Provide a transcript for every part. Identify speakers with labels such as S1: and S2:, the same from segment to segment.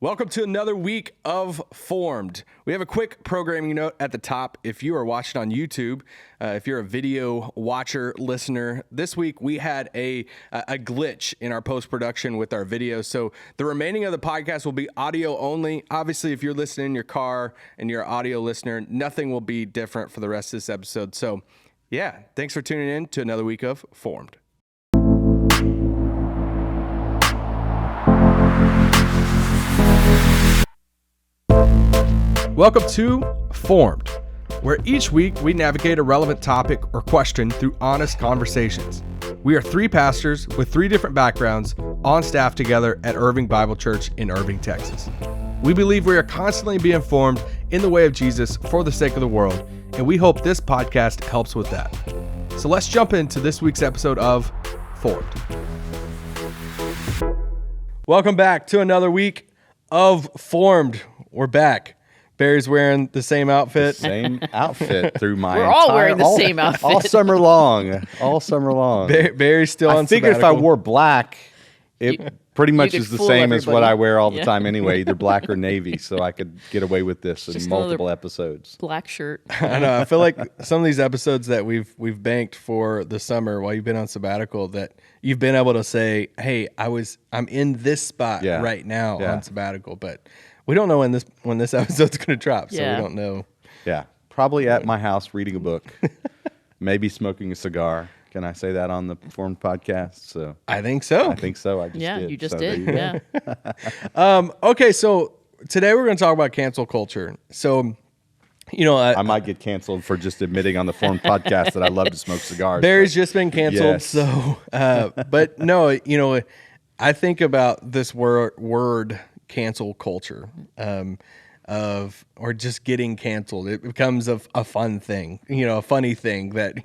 S1: Welcome to another week of Formed. We have a quick programming note at the top. If you are watching on YouTube, if you're a video watcher, listener, this week we had a glitch in our post-production with our videos. So the remaining of the podcast will be audio only. Obviously, if you're listening in your car and you're an audio listener, nothing will be different for the rest of this episode. So yeah, thanks for tuning in to another week of Formed. Welcome to Formed, where each week we navigate a relevant topic or question through honest conversations. We are three pastors with three different backgrounds on staff together at Irving Bible Church in Irving, Texas. We believe we are constantly being formed in the way of Jesus for the sake of the world, and we hope this podcast helps with that. So let's jump into this week's episode of Formed. Welcome back to another week of Formed. We're back. Barry's wearing the same outfit.
S2: Same outfit through my
S3: We're all wearing the same outfit.
S2: All summer long. All summer long.
S1: Barry's still on
S2: I figured
S1: sabbatical.
S2: if I wore black, it pretty much
S3: could
S2: is the
S3: fool
S2: same as what
S3: everybody.
S2: I wear all the
S3: Yeah.
S2: time anyway, either black or navy, so I could get away with this in
S3: Just
S2: multiple
S3: another-
S2: episodes.
S3: Black shirt.
S1: I know. I feel like some of these episodes that we've banked for the summer while you've been on sabbatical, that you've been able to say, "Hey, I'm in this spot
S2: Yeah.
S1: right now
S2: Yeah.
S1: on sabbatical," but we don't know when this episode's going to drop, so
S3: Yeah.
S1: we don't know.
S2: Yeah, probably at my house reading a book, maybe smoking a cigar. Can I say that on the Formed podcast? So
S1: I think so.
S2: I think so. I just
S3: Yeah,
S2: did.
S3: you just
S2: So there
S3: did.
S2: you go.
S3: Yeah.
S1: Okay, so today we're going to talk about cancel culture. So,
S2: I might get canceled for just admitting on the Formed podcast that I love to smoke cigars.
S1: Barry's just been canceled,
S2: Yes.
S1: so but no, I think about this word cancel culture, or just getting canceled. It becomes a fun thing, a funny thing that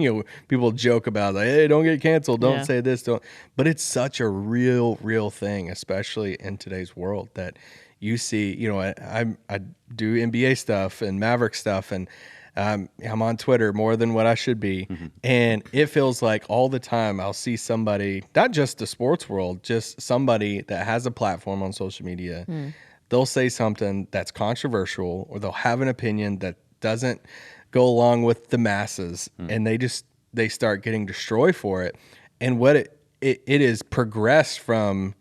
S1: people joke about, like, hey, don't get canceled, don't
S3: Yeah.
S1: say this, don't. But it's such a real thing, especially in today's world, that you see. I do NBA stuff and Maverick stuff, and I'm on Twitter more than what I should be. And it feels like all the time I'll see somebody, not just the sports world, just somebody that has a platform on social media. They'll say something that's controversial, or they'll have an opinion that doesn't go along with the masses, and they start getting destroyed for it. And what it is progressed from,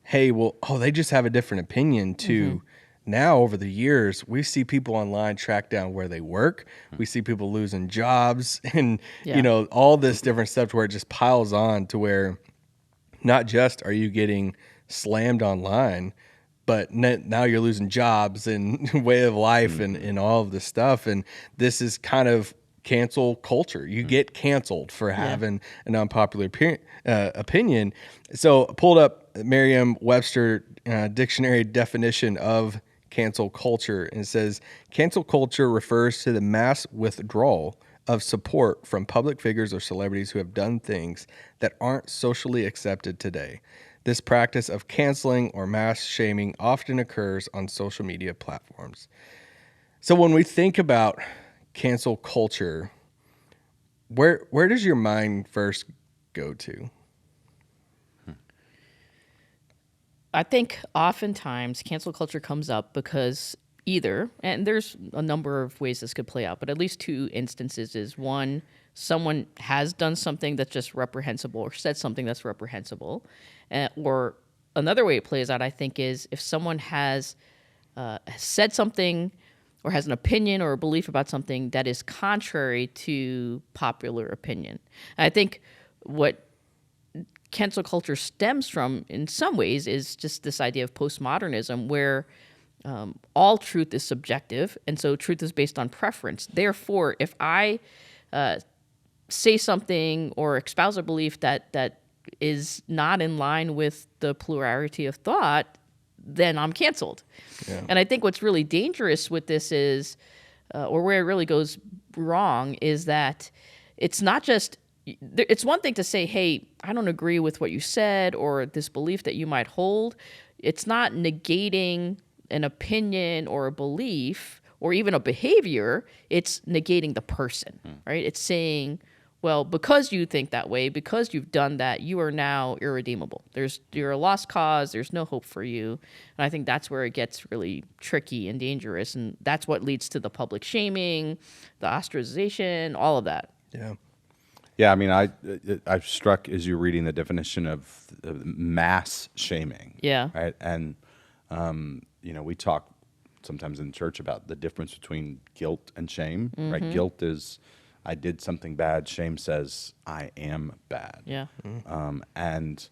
S1: hey, well, they just have a different opinion, to now over the years, we see people online track down where they work. We see people losing jobs and,
S3: Yeah.
S1: all this different stuff, to where it just piles on, to where not just are you getting slammed online, but now you're losing jobs and way of life and all of this stuff. And this is kind of cancel culture. You get canceled for having an unpopular opinion. So I pulled up Merriam-Webster dictionary definition of cancel culture, and it says cancel culture refers to the mass withdrawal of support from public figures or celebrities who have done things that aren't socially accepted today. This practice of canceling or mass shaming often occurs on social media platforms. So when we think about cancel culture, where does your mind first go to?
S3: I think oftentimes cancel culture comes up because either, and there's a number of ways this could play out, but at least two instances is one, someone has done something that's just reprehensible or said something that's reprehensible. Or another way it plays out, I think, is if someone has said something or has an opinion or a belief about something that is contrary to popular opinion. And I think what cancel culture stems from, in some ways, is just this idea of postmodernism, where all truth is subjective, and so truth is based on preference. Therefore, if I say something or espouse a belief that is not in line with the plurality of thought, then I'm canceled. Yeah. And I think what's really dangerous with this is, or where it really goes wrong, is that it's not just, it's one thing to say, hey, I don't agree with what you said or this belief that you might hold. It's not negating an opinion or a belief or even a behavior. It's negating the person, right? It's saying, well, because you think that way, because you've done that, you are now irredeemable. You're a lost cause. There's no hope for you. And I think that's where it gets really tricky and dangerous. And that's what leads to the public shaming, the ostracization, all of that.
S1: Yeah.
S2: Yeah, I mean, I'm struck as you're reading the definition of mass shaming.
S3: Yeah.
S2: Right, and we talk sometimes in church about the difference between guilt and shame. Right, guilt is I did something bad. Shame says I am bad.
S3: Yeah.
S2: And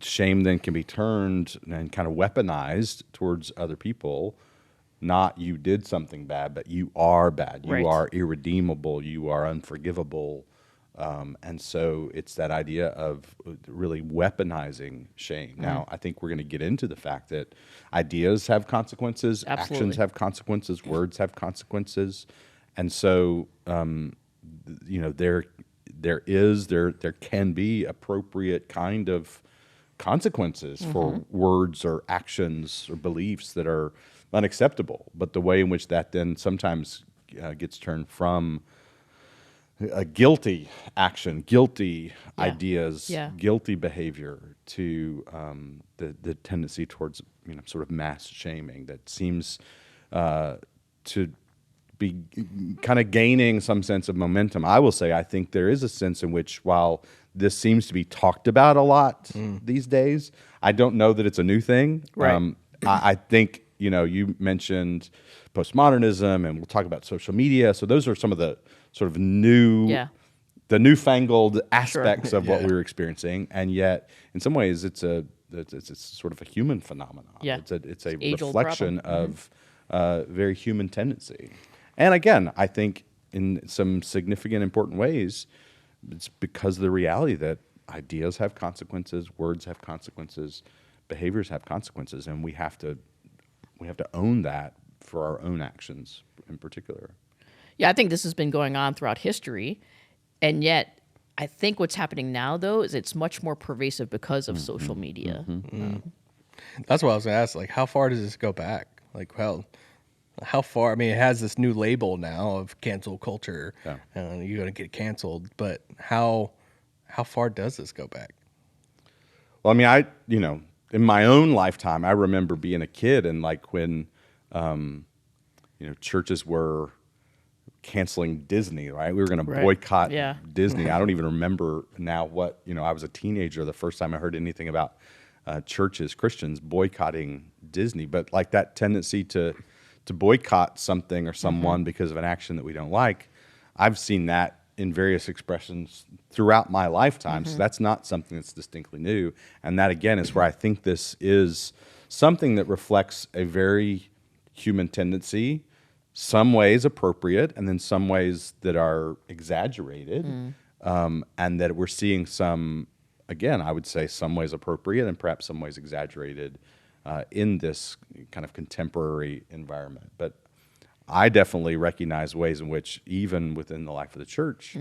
S2: shame then can be turned and kind of weaponized towards other people. Not you did something bad, but you are bad. You
S3: Right.
S2: are irredeemable. You are unforgivable. And so it's that idea of really weaponizing shame. Now, I think we're going to get into the fact that ideas have consequences,
S3: Absolutely.
S2: actions have consequences, words have consequences. And so, there can be appropriate kind of consequences for words or actions or beliefs that are unacceptable. But the way in which that then sometimes gets turned from a guilty action, guilty ideas,
S3: Yeah.
S2: guilty behavior to the tendency towards sort of mass shaming that seems to be kind of gaining some sense of momentum. I will say I think there is a sense in which while this seems to be talked about a lot these days, I don't know that it's a new thing.
S3: Right.
S2: I think you mentioned postmodernism, and we'll talk about social media. So those are some of the sort of the newfangled aspects of what
S1: Yeah.
S2: we're experiencing, and yet in some ways it's sort of a human phenomenon.
S3: Yeah.
S2: It's a
S3: age-old
S2: reflection
S3: problem.
S2: of very human tendency. And again, I think in some significant, important ways, it's because of the reality that ideas have consequences, words have consequences, behaviors have consequences, and we have to own that for our own actions in particular.
S3: Yeah, I think this has been going on throughout history. And yet, I think what's happening now, though, is it's much more pervasive because of social media.
S1: That's what I was going to ask. Like, how far does this go back? Like, well, how far? I mean, it has this new label now of cancel culture.
S2: Yeah.
S1: You're going to get canceled. But how far does this go back?
S2: Well, I mean, in my own lifetime, I remember being a kid and like when, churches were canceling Disney, right? We were going to
S3: Right.
S2: boycott
S3: Yeah.
S2: Disney. I don't even remember now what, I was a teenager the first time I heard anything about churches, Christians boycotting Disney, but like that tendency to boycott something or someone because of an action that we don't like, I've seen that in various expressions throughout my lifetime. So that's not something that's distinctly new. And that, again, is where I think this is something that reflects a very human tendency, some ways appropriate, and then some ways that are exaggerated. And that we're seeing some, again, I would say some ways appropriate and perhaps some ways exaggerated in this kind of contemporary environment. But I definitely recognize ways in which, even within the life of the church,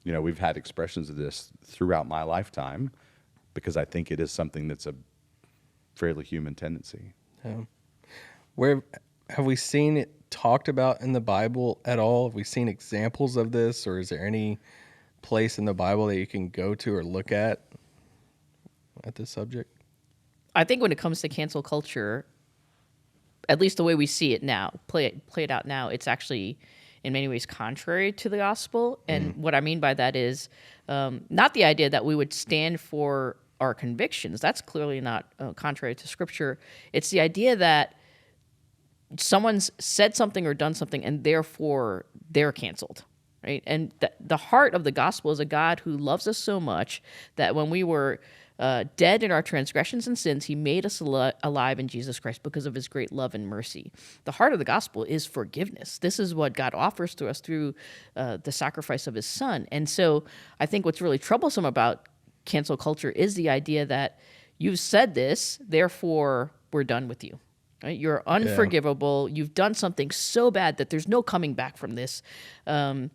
S2: we've had expressions of this throughout my lifetime, because I think it is something that's a fairly human tendency.
S1: Where have we seen it talked about in the Bible at all? Have we seen examples of this, or is there any place in the Bible that you can go to or look at this subject?
S3: I think when it comes to cancel culture, at least the way we see it now, play it out now, it's actually in many ways contrary to the gospel. And what I mean by that is not the idea that we would stand for our convictions. That's clearly not contrary to Scripture. It's the idea that someone's said something or done something, and therefore they're canceled, right? And the heart of the gospel is a God who loves us so much that when we were dead in our transgressions and sins, he made us alive in Jesus Christ because of his great love and mercy. The heart of the gospel is forgiveness. This is what God offers to us through the sacrifice of his son. And so I think what's really troublesome about cancel culture is the idea that you've said this, therefore we're done with you. Right? You're unforgivable. Yeah. You've done something so bad that there's no coming back from this. And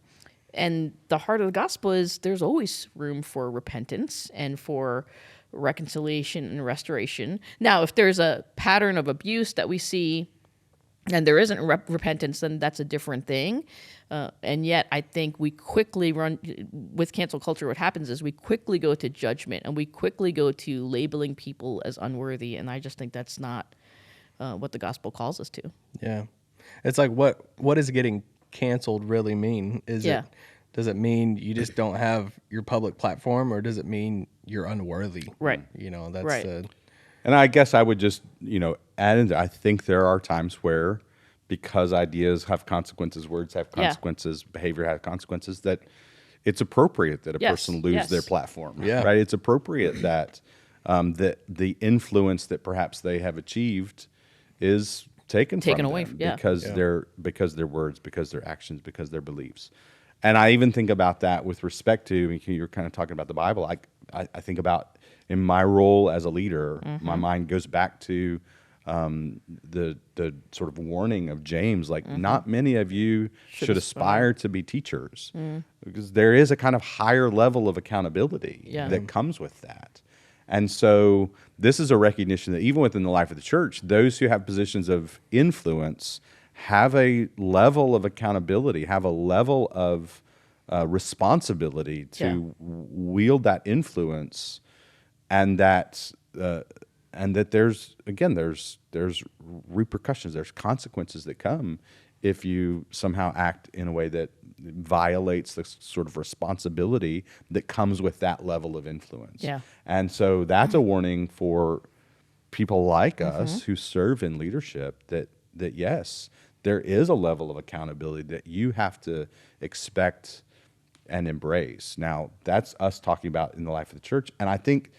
S3: the heart of the gospel is there's always room for repentance and for reconciliation and restoration. Now, if there's a pattern of abuse that we see and there isn't repentance, then that's a different thing. And yet, I think we quickly run with cancel culture. What happens is we quickly go to judgment, and we quickly go to labeling people as unworthy. And I just think that's not what the gospel calls us to.
S1: Yeah. It's like, what does getting canceled really mean? Does it mean you just don't have your public platform, or does it mean you're unworthy?
S3: Right.
S1: That's
S3: Right.
S2: And I guess I would just, add in, I think there are times where, because ideas have consequences, words have consequences, behavior has consequences, that it's appropriate that a person lose their platform.
S1: Yeah.
S2: Right. It's appropriate that the influence that perhaps they have achieved is taken from
S3: away.
S2: them because their words, because their actions, because their beliefs. And I even think about that with respect to, you're kind of talking about the Bible. I think about, in my role as a leader, my mind goes back to the sort of warning of James, like, not many of you should aspire to be teachers, because there is a kind of higher level of accountability that comes with that. And so this is a recognition that even within the life of the church, those who have positions of influence have a level of accountability, have a level of responsibility to wield that influence, and that there's repercussions, there's consequences that come if you somehow act in a way that violates the sort of responsibility that comes with that level of influence.
S3: Yeah.
S2: And so that's a warning for people like us who serve in leadership, that yes, there is a level of accountability that you have to expect and embrace. Now, that's us talking about in the life of the church. And I think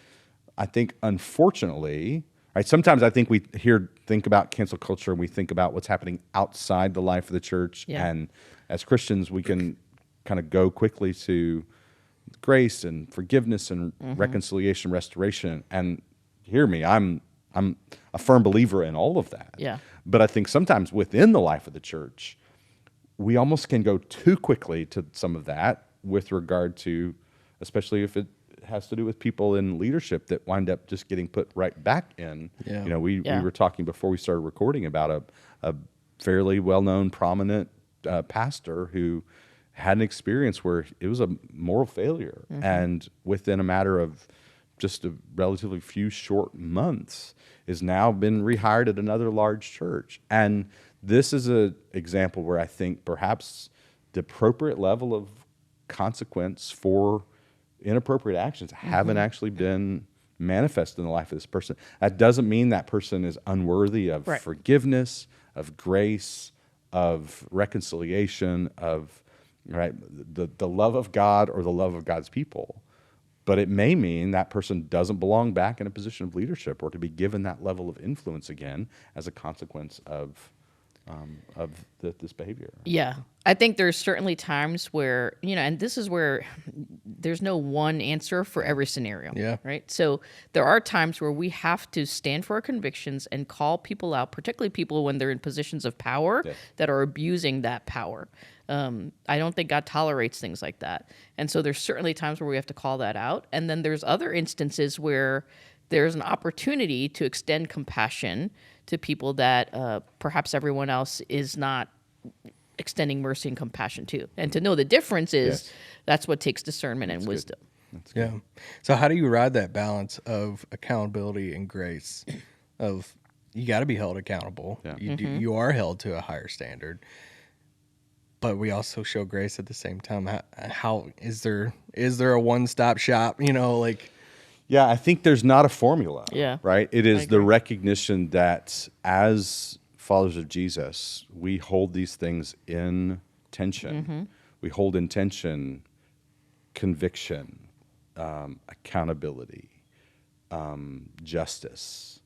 S2: unfortunately, right, sometimes I think we think about cancel culture and we think about what's happening outside the life of the church.
S3: Yeah.
S2: And as Christians, we can kind of go quickly to grace and forgiveness and reconciliation, restoration. And hear me, I'm a firm believer in all of that.
S3: Yeah.
S2: But I think sometimes within the life of the church, we almost can go too quickly to some of that with regard to, especially if it has to do with people in leadership that wind up just getting put right back in.
S1: Yeah.
S2: We were talking before we started recording about a fairly well-known, prominent pastor who had an experience where it was a moral failure, and within a matter of just a relatively few short months is now been rehired at another large church. And this is an example where I think perhaps the appropriate level of consequence for inappropriate actions haven't actually been manifest in the life of this person. That doesn't mean that person is unworthy of forgiveness, of grace, of reconciliation, of the love of God or the love of God's people. But it may mean that person doesn't belong back in a position of leadership or to be given that level of influence again as a consequence of this behavior.
S3: Yeah. I think there's certainly times where, and this is where there's no one answer for every scenario.
S1: Yeah.
S3: Right. So there are times where we have to stand for our convictions and call people out, particularly people when they're in positions of power that are abusing that power. I don't think God tolerates things like that. And so there's certainly times where we have to call that out. And then there's other instances where there's an opportunity to extend compassion to people that perhaps everyone else is not extending mercy and compassion to. And to know the difference is that's what takes discernment and wisdom.
S1: Yeah. So how do you ride that balance of accountability and grace? Of you got to be held accountable. Yeah. You are held to a higher standard, but we also show grace at the same time. How is there a one-stop shop?
S2: Yeah, I think there's not a formula.
S3: Yeah.
S2: Right? It is the recognition that as followers of Jesus, we hold these things in tension. We hold in tension conviction, accountability, justice,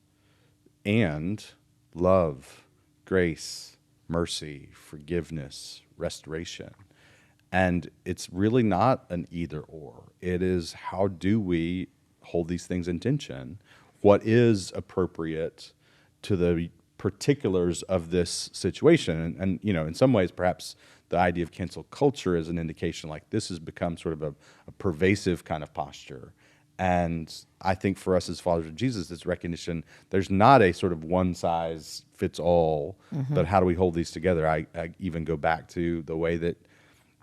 S2: and love, grace, mercy, forgiveness, restoration. And it's really not an either or. It is, how do we hold these things in tension? What is appropriate to the particulars of this situation? And in some ways, perhaps the idea of cancel culture is an indication like this has become sort of a pervasive kind of posture. And I think for us as followers of Jesus, it's recognition there's not a sort of one size fits all, but how do we hold these together? I even go back to the way that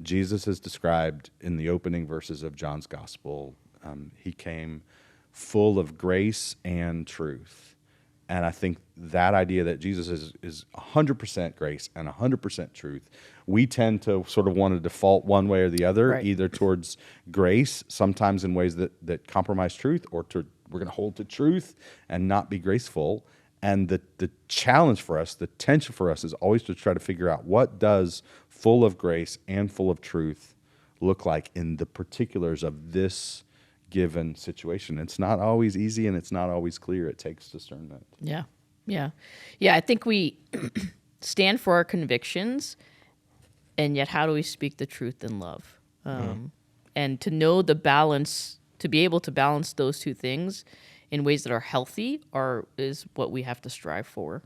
S2: Jesus is described in the opening verses of John's gospel. He came full of grace and truth. And I think that idea that Jesus is 100% grace and 100% truth, we tend to sort of want to default one way or the other,
S3: Right.
S2: either towards grace, sometimes in ways that compromise truth, or we're going to hold to truth and not be graceful. And the challenge for us, the tension for us, is always to try to figure out what does full of grace and full of truth look like in the particulars of this given situation. It's not always easy and it's not always clear. It takes discernment.
S3: Yeah. I think we stand for our convictions, and yet how do we speak the truth in love? And to know the balance, to be able to balance those two things in ways that are healthy, is what we have to strive for.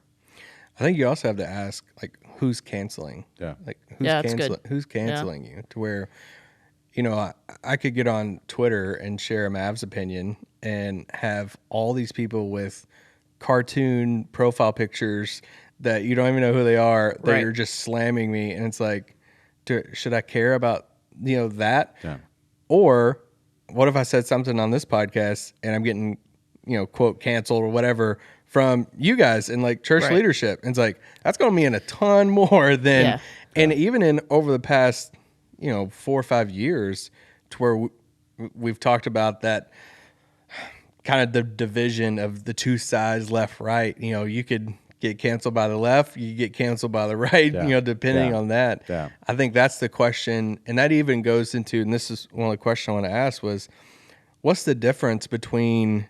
S1: I think you also have to ask, like, who's canceling?
S2: Yeah.
S1: Like,
S3: that's good.
S1: who's canceling you? To where, you know, I could get on Twitter and share a Mavs opinion and have all these people with cartoon profile pictures that you don't even know who they are, that
S3: Right.
S1: you're just slamming me. And it's like, should I care about, that?
S2: Yeah.
S1: Or what if I said something on this podcast and I'm getting, quote, canceled or whatever from you guys in like church
S3: Right.
S1: leadership? And it's like, that's going to mean a ton more than,
S3: Yeah.
S1: and even in over the past, 4 or 5 years, to where we've talked about that kind of the division of the two sides, left, right. You could get canceled by the left, you get canceled by the right,
S2: Yeah.
S1: depending
S2: Yeah.
S1: on that.
S2: Yeah.
S1: I think that's the question. And that even goes into, and this is one of the questions I want to ask was, what's the difference between,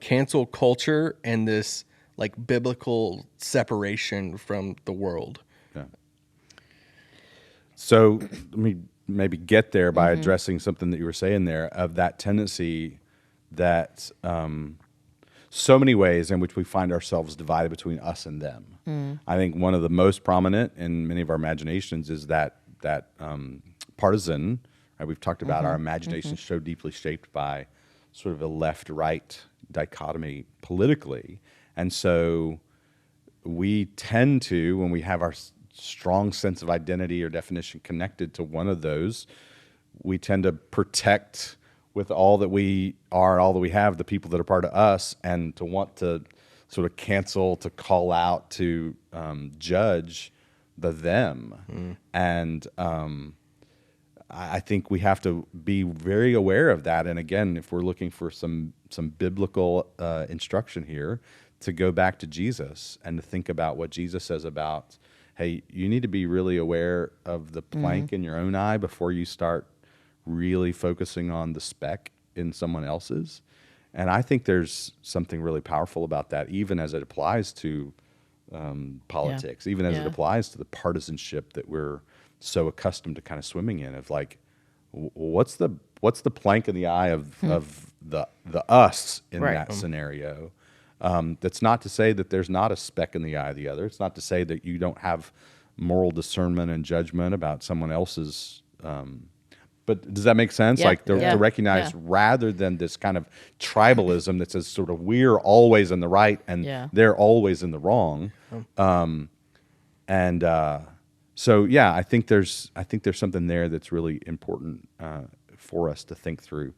S1: cancel culture and this like biblical separation from the world?
S2: Yeah. So let me maybe get there by addressing something that you were saying there, of that tendency that so many ways in which we find ourselves divided between us and them. I think one of the most prominent in many of our imaginations is that partisan. Right? We've talked about our imaginations so deeply shaped by sort of a left-right dichotomy politically. And so we tend to, when we have our strong sense of identity or definition connected to one of those, we tend to protect with all that we are, all that we have, the people that are part of us, and to want to sort of cancel, to call out, to judge the them. And I think we have to be very aware of that. And again, if we're looking for some biblical instruction here, to go back to Jesus and to think about what Jesus says about, hey, you need to be really aware of the plank in your own eye before you start really focusing on the speck in someone else's. And I think there's something really powerful about that, even as it applies to politics, even as it applies to the partisanship that we're so accustomed to kind of swimming in, of like, what's the plank in the eye of the us in
S3: Right.
S2: that scenario? That's not to say that there's not a speck in the eye of the other. It's not to say that you don't have moral discernment and judgment about someone else's. But does that make sense?
S3: Yeah.
S2: Like to recognize, rather than this kind of tribalism that says sort of we're always in the right and they're always in the wrong. So I think there's something there that's really important for us to think through.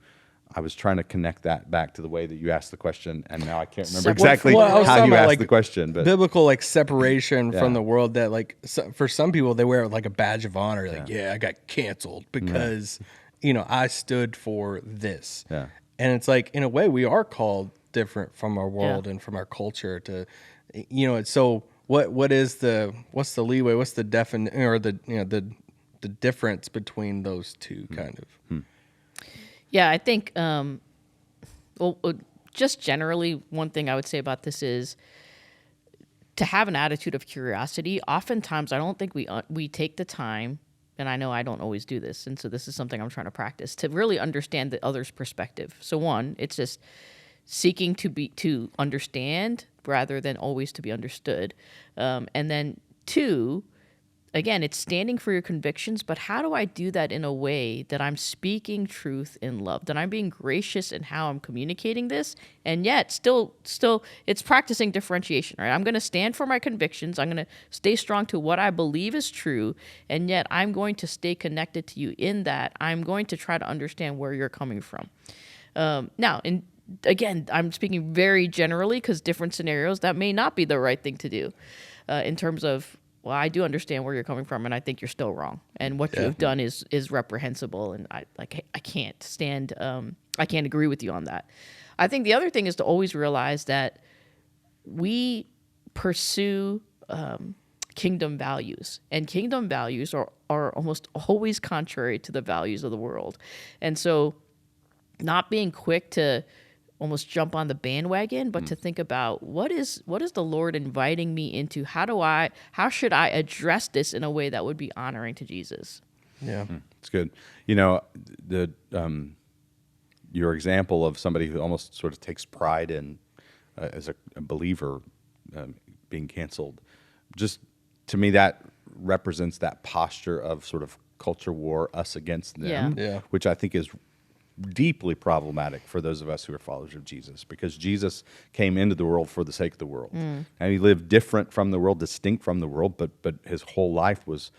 S2: I was trying to connect that back to the way that you asked the question, and now I can't remember exactly
S1: I was
S2: how
S1: talking
S2: you
S1: about,
S2: asked
S1: like,
S2: the question. But
S1: biblical like separation from
S2: Yeah.
S1: the world, that like for some people they wear it like a badge of honor. Like, I got canceled because I stood for this.
S2: Yeah.
S1: And it's like, in a way, we are called different from our world and from our culture to, it's so what's the leeway? What's the definition, or the difference between those two kind of?
S3: Yeah, I think, just generally, one thing I would say about this is to have an attitude of curiosity. Oftentimes, I don't think we take the time, and I know I don't always do this, and so this is something I'm trying to practice, to really understand the other's perspective. So one, it's just seeking to understand rather than always to be understood. And then two, again, it's standing for your convictions, but how do I do that in a way that I'm speaking truth in love, that I'm being gracious in how I'm communicating this, and yet still it's practicing differentiation, right? I'm going to stand for my convictions. I'm going to stay strong to what I believe is true, and yet I'm going to stay connected to you in that. I'm going to try to understand where you're coming from. Now, again, I'm speaking very generally because different scenarios, that may not be the right thing to do in terms of, well, I do understand where you're coming from, and I think you're still wrong, and what you've done is reprehensible, and I can't stand, I can't agree with you on that. I think the other thing is to always realize that we pursue kingdom values, and kingdom values are almost always contrary to the values of the world, and so not being quick to almost jump on the bandwagon, but to think about what is the Lord inviting me into? How should I address this in a way that would be honoring to Jesus?
S1: Yeah.
S2: It's good. The your example of somebody who almost sort of takes pride in as a believer being canceled, just to me that represents that posture of sort of culture war, us against them,
S1: Yeah.
S2: which I think is deeply problematic for those of us who are followers of Jesus, because Jesus came into the world for the sake of the world, and he lived different from the world, distinct from the world, but his whole life was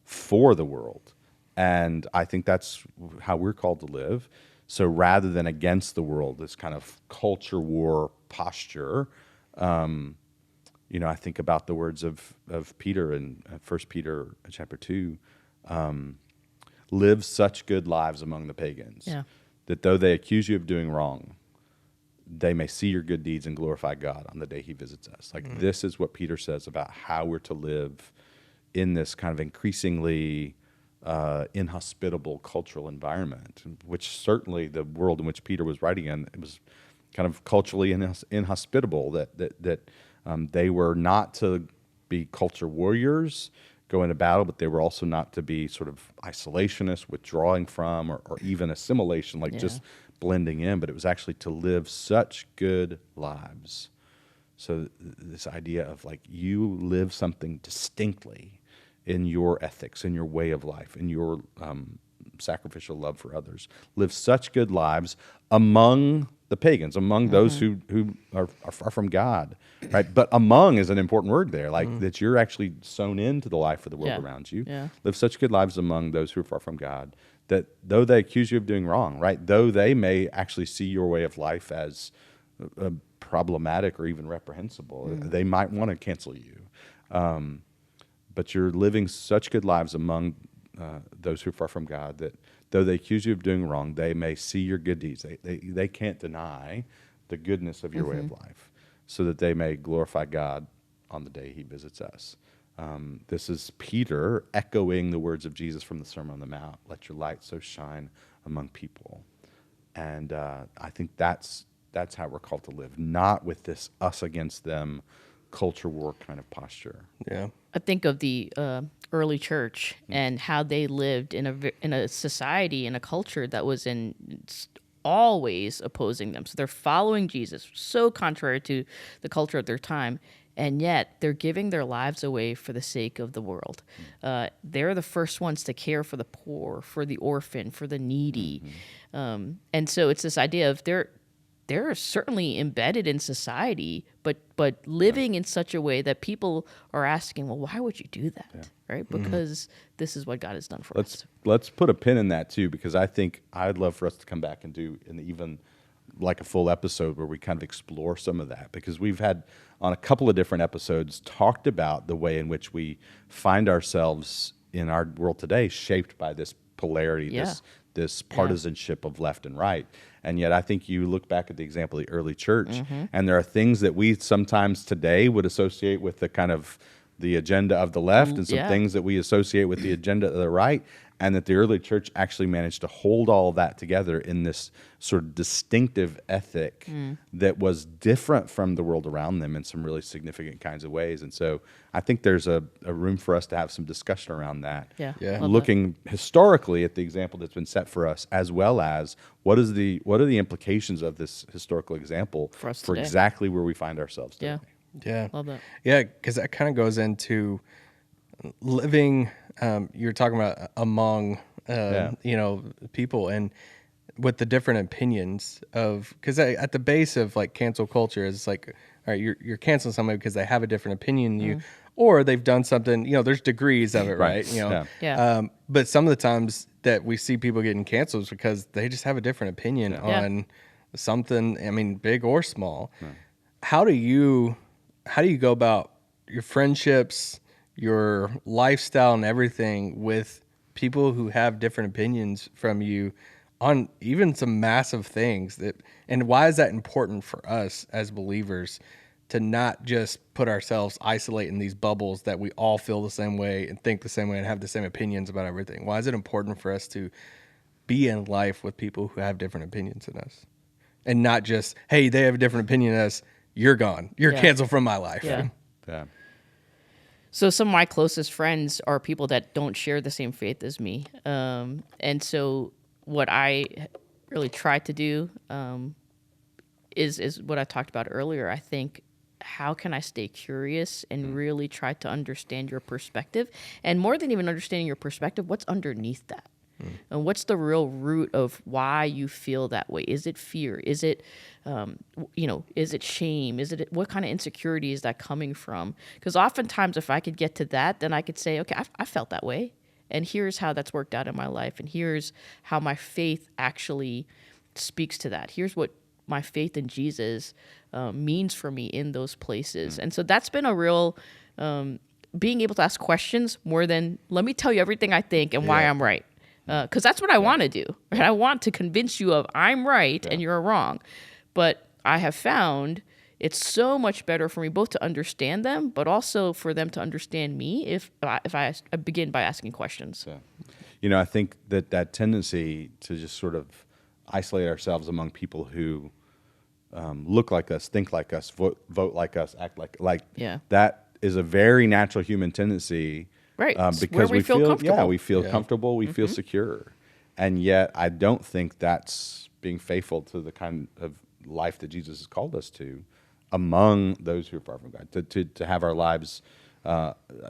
S2: for the world, and I think that's how we're called to live. So rather than against the world, this kind of culture war posture, I think about the words of Peter in 1 Peter chapter 2, live such good lives among the pagans.
S3: Yeah.
S2: That though they accuse you of doing wrong, they may see your good deeds and glorify God on the day he visits us. This is what Peter says about how we're to live in this kind of increasingly inhospitable cultural environment, which certainly the world in which Peter was writing in, it was kind of culturally inhospitable, that they were not to be culture warriors, go into battle, but they were also not to be sort of isolationists, withdrawing from, or even assimilation, just blending in, but it was actually to live such good lives. So this idea of you live something distinctly in your ethics, in your way of life, in your sacrificial love for others. Live such good lives among the pagans, among those who are far from God, right? But among is an important word there, that you're actually sown into the life of the world around you.
S3: Yeah.
S2: Live such good lives among those who are far from God, that though they accuse you of doing wrong, right? Though they may actually see your way of life as problematic or even reprehensible, they might want to cancel you. But you're living such good lives among those who are far from God, that though they accuse you of doing wrong, they may see your good deeds. They can't deny the goodness of your way of life, so that they may glorify God on the day he visits us. This is Peter echoing the words of Jesus from the Sermon on the Mount, let your light so shine among people. And I think that's how we're called to live, not with this us against them culture war kind of posture.
S1: Yeah.
S3: I think of the early church and how they lived in a society, in a culture that was always opposing them. So they're following Jesus, so contrary to the culture of their time, and yet they're giving their lives away for the sake of the world. They're the first ones to care for the poor, for the orphan, for the needy. And so it's this idea of they're certainly embedded in society, but living in such a way that people are asking, well, why would you do that? Right? Because this is what God has done for us.
S2: Let's put a pin in that too, because I think I'd love for us to come back and do even like a full episode where we kind of explore some of that, because we've had on a couple of different episodes talked about the way in which we find ourselves in our world today shaped by this polarity, this partisanship of left and right. And yet I think you look back at the example of the early church, and there are things that we sometimes today would associate with the kind of the agenda of the left, and some things that we associate with the agenda of the right, and that the early church actually managed to hold all of that together in this sort of distinctive ethic that was different from the world around them in some really significant kinds of ways. And so I think there's a room for us to have some discussion around that.
S3: Yeah.
S2: Looking historically at the example that's been set for us, as well as what are the implications of this historical example
S3: For us
S2: for
S3: today.
S2: exactly where we find ourselves today.
S1: Yeah.
S3: Love that.
S1: Yeah, because that kind of goes into living, you're talking about among,
S2: Yeah.
S1: people, and with the different opinions of, because at the base of like cancel culture is like, all right, you're canceling somebody because they have a different opinion than you, or they've done something. There's degrees of it, right?
S2: Yeah.
S3: Yeah.
S1: But some of the times that we see people getting canceled is because they just have a different opinion
S3: Yeah.
S1: on something. I mean, big or small. How do you go about your friendships, your lifestyle, and everything with people who have different opinions from you on even some massive things? And why is that important for us as believers to not just put ourselves isolate in these bubbles that we all feel the same way and think the same way and have the same opinions about everything? Why is it important for us to be in life with people who have different opinions than us, and not just, hey, they have a different opinion than us, you're gone, you're
S3: Yeah.
S1: canceled from my life?
S3: Yeah.
S2: Yeah.
S3: So some of my closest friends are people that don't share the same faith as me. And so what I really try to do is what I talked about earlier. I think, how can I stay curious and really try to understand your perspective? And more than even understanding your perspective, what's underneath that? And what's the real root of why you feel that way? Is it fear? Is it, is it shame? What kind of insecurity is that coming from? Because oftentimes, if I could get to that, then I could say, okay, I felt that way, and here's how that's worked out in my life, and here's how my faith actually speaks to that. Here's what my faith in Jesus means for me in those places. And so that's been a real being able to ask questions more than, let me tell you everything I think and why I'm right. Because that's what I want to do. Right? I want to convince you of I'm right and you're wrong. But I have found it's so much better for me both to understand them, but also for them to understand me if I begin by asking questions.
S2: Yeah. I think that tendency to just sort of isolate ourselves among people who look like us, think like us, vote like us, act like
S3: Yeah.
S2: that is a very natural human tendency.
S3: Right.
S2: Because
S3: where we feel comfortable.
S2: Yeah, we feel comfortable, we feel secure. And yet I don't think that's being faithful to the kind of life that Jesus has called us to among those who are far from God, to have our lives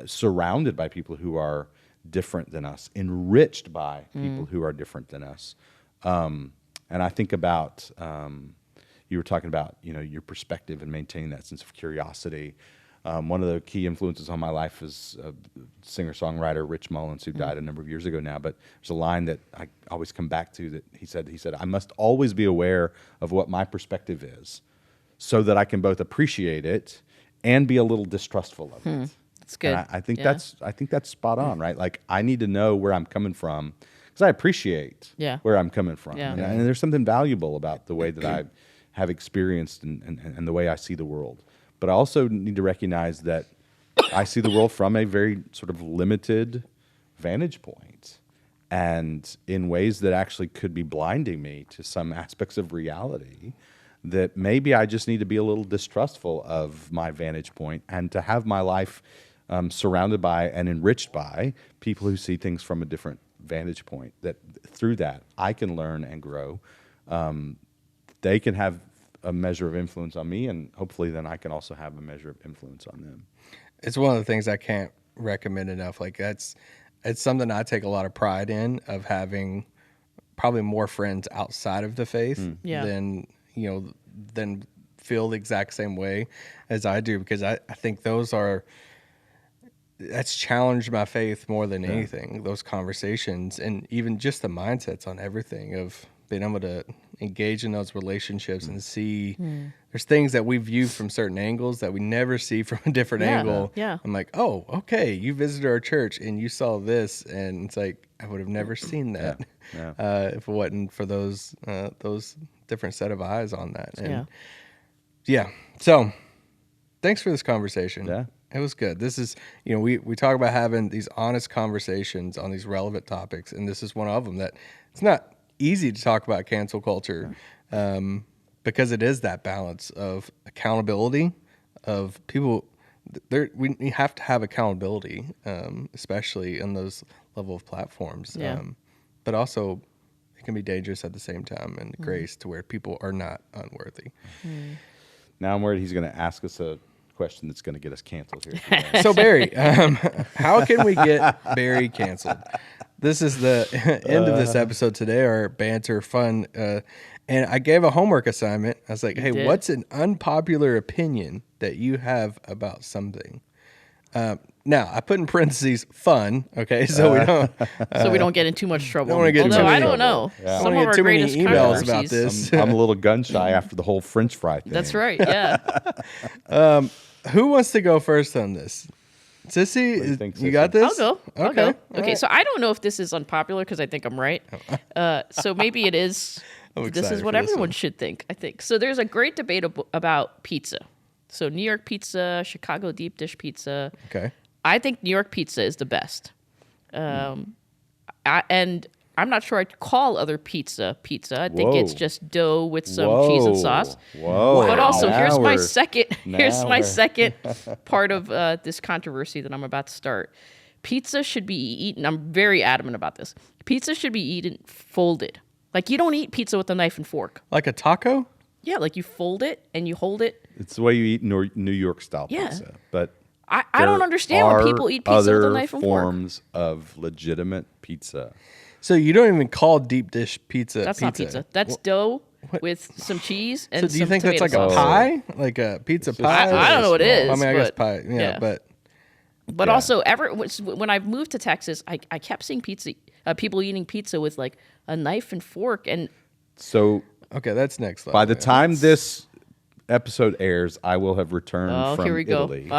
S2: surrounded by people who are different than us, enriched by people who are different than us. And I think about, you were talking about, your perspective and maintaining that sense of curiosity. One of the key influences on my life is singer-songwriter Rich Mullins, who died a number of years ago now. But there's a line that I always come back to that he said, I must always be aware of what my perspective is so that I can both appreciate it and be a little distrustful of it.
S3: That's good.
S2: And I think that's spot on, right? Like, I need to know where I'm coming from because I appreciate where I'm coming from.
S3: Yeah.
S2: And there's something valuable about the way that I have experienced and the way I see the world. But I also need to recognize that I see the world from a very sort of limited vantage point, and in ways that actually could be blinding me to some aspects of reality, that maybe I just need to be a little distrustful of my vantage point and to have my life surrounded by and enriched by people who see things from a different vantage point, that through that I can learn and grow. They can have a measure of influence on me, and hopefully then I can also have a measure of influence on them.
S1: It's one of the things I can't recommend enough. Like, it's something I take a lot of pride in, of having probably more friends outside of the faith than feel the exact same way as I do, because I think that's challenged my faith more than anything, those conversations, and even just the mindsets on everything, of being able to engage in those relationships and see there's things that we view from certain angles that we never see from a different angle.
S3: Yeah.
S1: I'm like, oh, okay, you visited our church and you saw this, and it's like, I would have never seen that if it wasn't for those different set of eyes on that. And so thanks for this conversation.
S2: Yeah.
S1: It was good. This is, we talk about having these honest conversations on these relevant topics, and this is one of them. That it's not easy to talk about cancel culture because it is that balance of accountability, of people. We have to have accountability, especially in those level of platforms. But also, it can be dangerous at the same time, and grace to where people are not unworthy.
S2: Now I'm worried he's going to ask us a question that's going to get us canceled here today.
S1: So Barry, how can we get Barry canceled? This is the end of this episode today, our banter fun. And I gave a homework assignment. I was like, hey, what's an unpopular opinion that you have about something? Now, I put in parentheses fun, okay, so we don't
S3: get in too much trouble.
S1: Don't wanna get in
S3: Although
S1: too
S3: I
S1: much
S3: don't know.
S2: Yeah.
S3: Some
S1: Don't
S3: of
S1: get
S3: our
S1: too many
S3: greatest
S1: emails about
S3: controversies.
S1: this.
S2: I'm a little gun shy after the whole French fry thing.
S3: That's right. Yeah.
S1: Who wants to go first on this? Sissy,
S2: do you think,
S1: you
S2: Sissy?
S1: got this?
S3: I'll go.
S1: Okay.
S3: Okay.
S1: All
S3: So I don't know if this is unpopular because I think I'm right. So maybe it is.
S1: I'm
S3: This
S1: excited
S3: is
S1: for
S3: what
S1: this
S3: everyone
S1: one.
S3: should think, I think. So there's a great debate about pizza. So New York pizza, Chicago deep dish pizza.
S1: Okay.
S3: I think New York pizza is the best. And I'm not sure I'd call other pizza. I think it's
S2: Whoa.
S3: just dough with some cheese and sauce.
S2: Whoa.
S3: But also,
S2: Now
S3: here's my
S2: we're-
S3: second.
S2: now
S3: Here's my
S2: we're-
S3: second part of this controversy that I'm about to start. Pizza should be eaten. I'm very adamant about this. Pizza should be eaten folded. Like you don't eat pizza with a knife and fork.
S1: Like a taco?
S3: Yeah, like you fold it and you hold it.
S2: It's the way you eat New York style
S3: Yeah.
S2: pizza. But
S3: I don't
S2: there
S3: understand when
S2: are
S3: people eat pizza with a
S2: other
S3: knife and fork.
S2: forms of legitimate pizza.
S1: So you don't even call deep dish pizza
S3: That's not pizza. That's dough with some cheese and
S1: So do you
S3: some
S1: think that's
S3: tomato
S1: like a
S3: sauce.
S1: pie? Like a pizza
S2: just-
S1: pie?
S3: I don't know what it
S2: small.
S3: is.
S1: I mean, I guess
S3: but-
S1: pie. Yeah, but
S3: But
S2: Yeah.
S3: also, when I moved to Texas, I kept seeing people eating pizza with like a knife and fork, and
S2: So
S1: okay, that's next level.
S2: by the
S1: yeah.
S2: time this episode airs, I will have returned from
S3: here we go.
S2: Italy.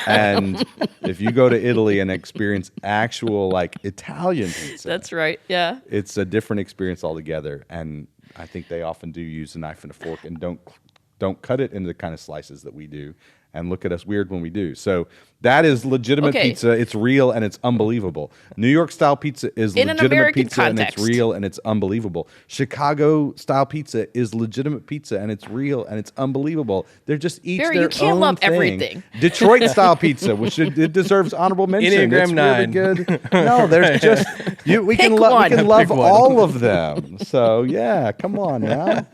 S2: And if you go to Italy and experience actual like Italian pizza,
S3: that's right. Yeah,
S2: it's a different experience altogether. And I think they often do use a knife and a fork and don't cut it into the kind of slices that we do and look at us weird when we do. So that is legitimate
S3: Okay.
S2: pizza. It's real and it's unbelievable. New York style pizza is
S3: In an
S2: legitimate
S3: American
S2: pizza and
S3: context.
S2: it's real and it's unbelievable. Chicago style pizza is legitimate pizza and it's real and it's unbelievable. They're just each
S3: Barry,
S2: their
S3: you can't
S2: own
S3: love
S2: thing.
S3: everything.
S2: Detroit style pizza, which it deserves honorable mention.
S1: Enneagram
S2: It's
S1: 9.
S2: really good. No, there's just we
S3: Pick
S2: can
S3: one.
S2: love
S1: Pick one.
S2: all of them. So yeah, come on now.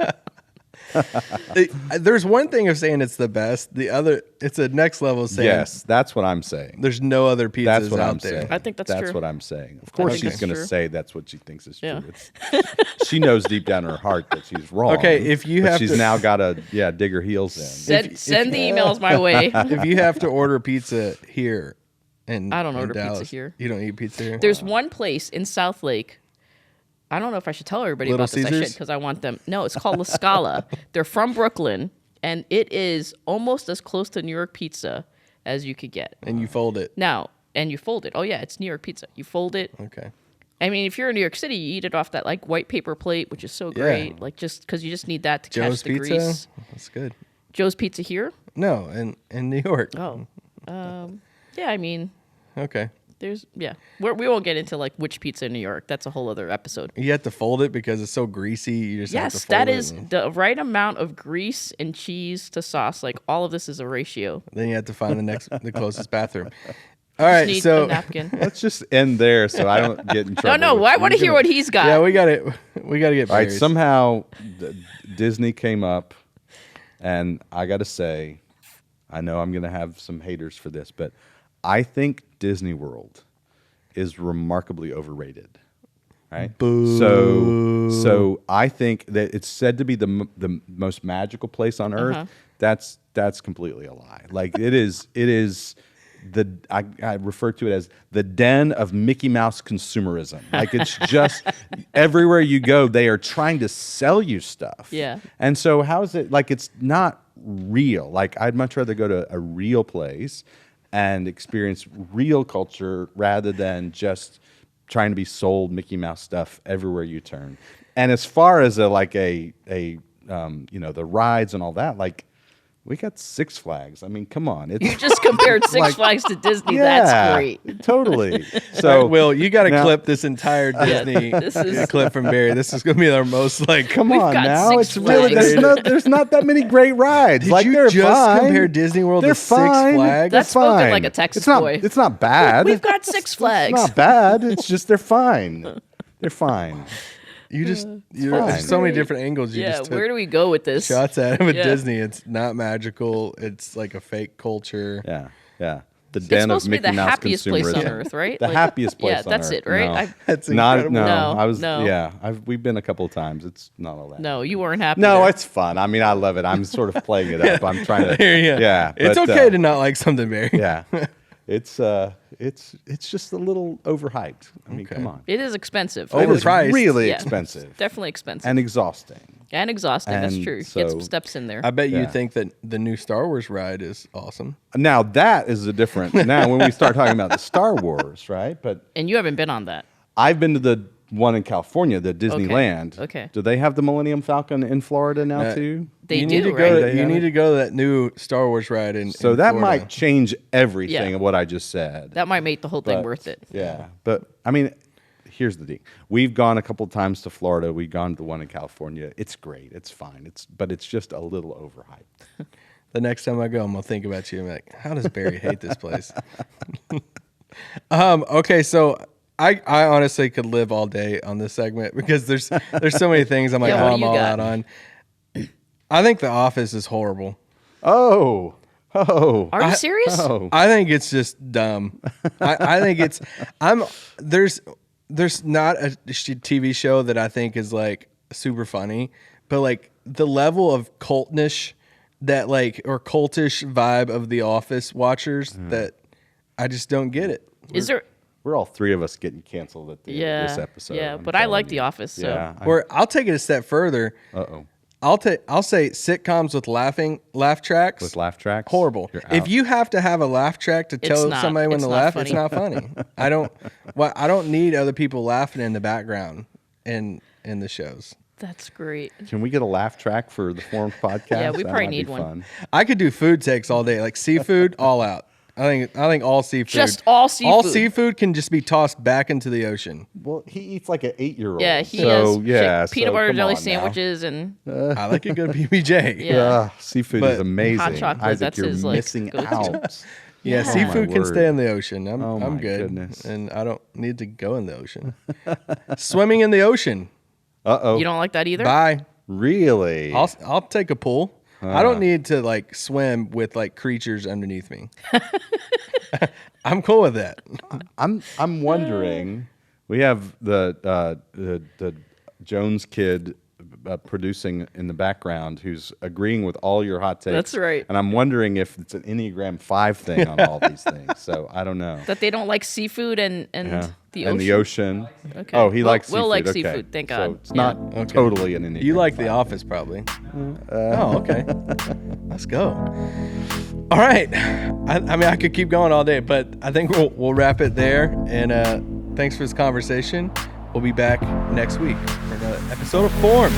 S1: There's one thing of saying it's the best. The other, it's a next level of saying
S2: Yes, that's what I'm saying.
S1: there's no other pizzas
S2: That's what
S1: out
S2: I'm
S1: there.
S2: saying.
S3: I think that's true.
S2: what I'm saying. Of course,
S3: think
S2: she's
S3: that's
S2: going to
S3: true.
S2: say that's what she thinks is
S3: Yeah.
S2: true. She knows deep down in her heart that she's wrong.
S1: Okay, if you
S2: but
S1: have
S2: she's
S1: to-
S2: now got to dig her heels in.
S3: send the emails my way.
S1: If you have to order pizza here, and
S3: I don't
S1: in
S3: order pizza
S1: Dallas,
S3: here.
S1: You don't eat pizza here.
S3: There's one place in South Lake. I don't know if I should tell everybody
S1: Little
S3: about this. I
S1: Caesars?
S3: should because I want them. No, it's called La Scala. They're from Brooklyn, and it is almost as close to New York pizza as you could get.
S1: and you fold it.
S3: Now, and you fold it. Oh yeah, it's New York pizza. You fold it.
S1: Okay.
S3: I mean, if you're in New York City, you eat it off that like white paper plate, which is so great. Like just because you just need that to
S1: Joe's
S3: catch the
S1: Pizza.
S3: grease.
S1: That's good.
S3: Joe's Pizza here.
S1: No, in New York.
S3: Oh, yeah. I mean,
S1: Okay.
S3: we won't get into like which pizza in New York. That's a whole other episode.
S1: You have to fold it because it's so greasy. You just have to
S3: Yes,
S1: fold
S3: that
S1: it
S3: is
S1: and
S3: the right amount of grease and cheese to sauce. Like all of this is a ratio.
S1: then you have to find the closest bathroom. All right,
S3: Need
S1: so
S3: a napkin.
S2: Let's just end there so I don't get in trouble.
S3: No, I want to hear what he's got.
S1: yeah, we got to get
S2: All right,
S1: Barry's.
S2: somehow Disney came up, and I got to say, I know I'm going to have some haters for this, but I think Disney World is remarkably overrated. Right?
S1: Boo.
S2: So I think that it's said to be the most magical place on earth. That's completely a lie. Like it is I refer to it as the den of Mickey Mouse consumerism. Like it's just everywhere you go, they are trying to sell you stuff.
S3: Yeah.
S2: And so how is it like it's not real? Like I'd much rather go to a real place and experience real culture rather than just trying to be sold Mickey Mouse stuff everywhere you turn. And as far as the rides and all that, like we got Six Flags. I mean, come on. It's
S3: You just compared Six Flags to Disney. That's great.
S2: Totally.
S1: All
S2: So
S1: right, Will, you got to
S2: now-
S1: clip this entire Disney
S3: this is-
S1: clip from Barry. This is going to be our most like.
S2: come
S3: We've
S2: on
S3: got
S2: now.
S3: Six
S2: It's really
S3: Flags.
S2: there's not that many great rides.
S1: Did
S2: like
S1: you
S2: they're
S1: just
S2: fine.
S1: compare Disney World
S2: They're
S1: to Six
S2: fine.
S1: Flags?
S2: They're
S3: That's spoken
S2: fine.
S3: like a Texas
S2: it's not,
S3: boy.
S2: It's not bad.
S3: We've got Six Flags.
S2: It's not bad. It's just they're fine. They're fine.
S1: there's so many different angles. You
S3: Yeah,
S1: just took
S3: where do we go with this?
S1: shots at it with
S3: Yeah.
S1: Disney. It's not magical. It's like a fake culture.
S2: Yeah, yeah. The
S3: It's
S2: den of
S3: supposed to be
S2: Mickey
S3: the
S2: Mouse
S3: happiest place
S2: consumerism.
S3: on earth, right?
S2: The
S3: Like,
S2: happiest place
S3: yeah,
S2: on
S3: that's
S2: earth.
S3: it, right?
S2: No.
S1: That's
S2: Not
S1: incredible.
S2: no.
S3: No,
S2: I was
S3: no.
S2: yeah. We've been a couple of times. It's not all that.
S3: No, you weren't happy.
S2: No,
S3: there.
S2: it's fun. I mean, I love it. I'm sort of playing it up. I'm trying to. Yeah,
S1: It's
S2: but,
S1: okay to not like something, Barry.
S2: Yeah, it's just a little overhyped. I mean, come on.
S3: It is expensive.
S1: Oh,
S2: It is
S1: overpriced.
S2: really
S3: Yeah.
S2: expensive
S3: Definitely expensive
S2: and exhausting.
S3: and exhausting. That's
S2: and
S3: true.
S2: so-
S3: Get some steps in there.
S1: I bet you
S2: Yeah.
S1: think that the new Star Wars ride is awesome.
S2: Now that is a different. Now when we start talking about the Star Wars, right? But
S3: And you haven't been on that.
S2: I've been to the one in California, the Disneyland.
S3: Okay.
S2: Do they have the Millennium Falcon in Florida now too?
S3: They
S1: you
S3: do,
S1: need to
S3: right?
S1: go.
S2: They
S1: You
S2: have
S1: need
S2: it?
S1: to go to that new Star Wars ride in.
S2: So
S1: in
S2: that
S1: Florida.
S2: might change everything
S3: Yeah.
S2: of what I just said.
S3: That might make the whole thing
S2: But,
S3: worth it.
S2: Yeah, but I mean, here's the deal: we've gone a couple times to Florida. We've gone to the one in California. It's great. It's fine. But it's just a little overhyped.
S1: The next time I go, I'm gonna think about you. I'm like, how does Barry hate this place? Okay, so I honestly could live all day on this segment because there's so many things I'm like,
S3: Yeah, what
S1: I'm
S3: do you
S1: all
S3: got?
S1: out on. I think The Office is horrible.
S2: Oh,
S3: Are you serious?
S2: oh!
S1: I think it's just dumb. I think it's there's not a TV show that I think is like super funny, but like the level of cultnish that like or cultish vibe of The Office watchers that I just don't get it.
S3: Is there?
S2: We're all three of us getting canceled at the end
S3: Yeah.
S2: of this episode.
S3: Yeah,
S2: I'm
S3: but I like
S2: telling
S3: The
S2: you.
S3: Office. So.
S2: Yeah.
S1: Or I'll take it a step further.
S2: Uh-oh.
S1: I'll say sitcoms with laugh tracks.
S2: With laugh tracks?
S1: Horrible.
S2: You're
S1: If
S2: out.
S1: you have to have a laugh track to tell
S3: not.
S1: somebody when
S3: It's
S1: to
S3: not
S1: laugh, it's
S3: funny.
S1: not funny. I don't need other people laughing in the background in the shows.
S3: That's great.
S2: Can we get a laugh track for the Formed podcast?
S3: Yeah, we
S2: That
S3: probably
S2: might be
S3: need one.
S2: fun.
S1: I could do food takes all day, like seafood, all out. I think all seafood.
S3: Just all seafood.
S1: All seafood can just be tossed back into the ocean.
S2: Well, he eats like an 8-year-old.
S3: Yeah, he
S2: so,
S3: has
S2: yeah,
S3: peanut
S2: so
S3: butter
S2: come
S3: jelly
S2: on now.
S3: sandwiches and
S1: I like a good PBJ.
S3: Yeah.
S2: Seafood
S1: But
S2: is amazing.
S3: hot chocolate,
S2: Isaac,
S3: that's
S2: you're
S3: his, like,
S2: missing
S3: go-to.
S2: out.
S1: Yeah,
S3: Yeah.
S1: seafood
S2: Oh,
S1: can
S2: my
S1: stay
S2: word.
S1: in the ocean. I'm
S2: my
S1: good,
S2: goodness.
S1: and I don't need to go in the ocean. Swimming in the ocean.
S2: Uh-oh.
S3: you don't like that either?
S1: Bye.
S2: Really?
S1: I'll take a pool. I don't need to like swim with like creatures underneath me. I'm cool with that.
S2: I'm wondering. We have the Jones kid producing in the background who's agreeing with all your hot takes.
S3: That's right.
S2: And I'm wondering if it's an Enneagram 5 thing on all these things. So I don't know.
S3: That they don't like seafood and
S2: Yeah.
S3: the
S2: and
S3: ocean.
S2: the ocean.
S3: Okay.
S2: Oh, he
S3: We'll-
S2: likes
S3: we'll
S2: seafood.
S3: like
S2: okay.
S3: seafood, thank
S2: So
S3: God.
S2: it's
S3: Yeah.
S2: not totally an Enneagram.
S1: You like The
S2: 5.
S1: Office, probably. Oh, okay. Let's go. All right. I mean, I could keep going all day, but I think we'll wrap it there. And thanks for this conversation. We'll be back next week for another episode of Form.